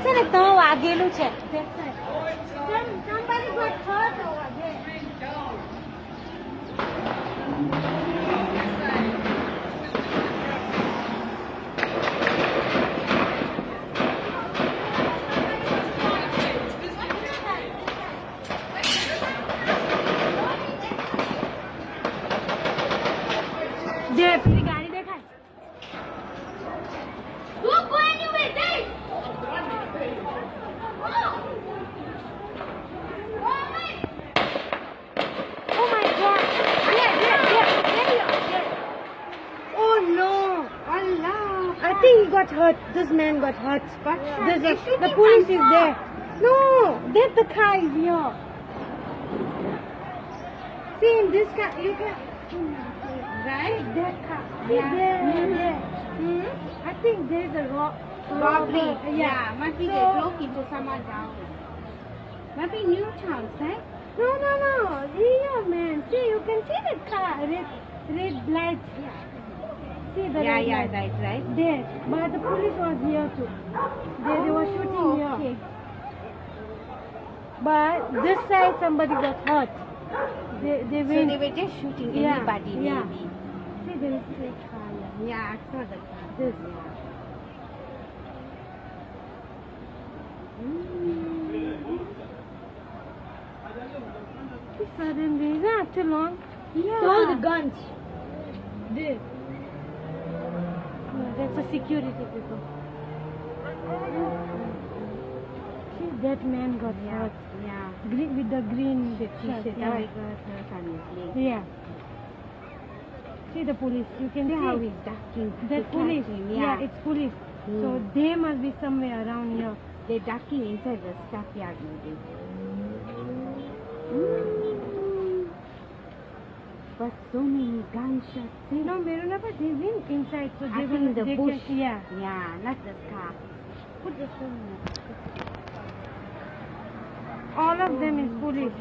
છે ને તો વાગેલું છે. Somebody got hurt over there. જે પેલી ગાડી દેખાય. Don't go anywhere, there. Oh my God! Yeah. Oh no! Allah. I think he got hurt. This man got hurt. The police is there. No, that the car is here. See in this car, you can. Right? That car. Yeah. There. I think there's a Robbery. Yeah. Yeah. Must be they broke into someone's house. Must be new house, eh? No. Here, man. See, you can see the car. Red light. See the red light. right. There. But the police was here too. They were shooting here. Okay. But this side somebody got hurt. They So went. they were just shooting Yeah, anybody, yeah. maybe. See, there is a car here. Yeah, I saw the car. This. Suddenly, is that after long? Yeah. All the guns. There. That's a security people. See, that man got hurt. Yeah. Green, with the green shirt. T-shirt. Yeah. I got hurt on his leg. Yeah. See the police. You can See see how he's ducking. to that catch police. him, Yeah, it's police. So they must be somewhere around here. They're ducking inside the scrapyard maybe. But so many gunshots. See? No, Meruna, but they went inside. So I they think the they bush. Can, yeah. Yeah, not the car. Put the phone. All of them is police.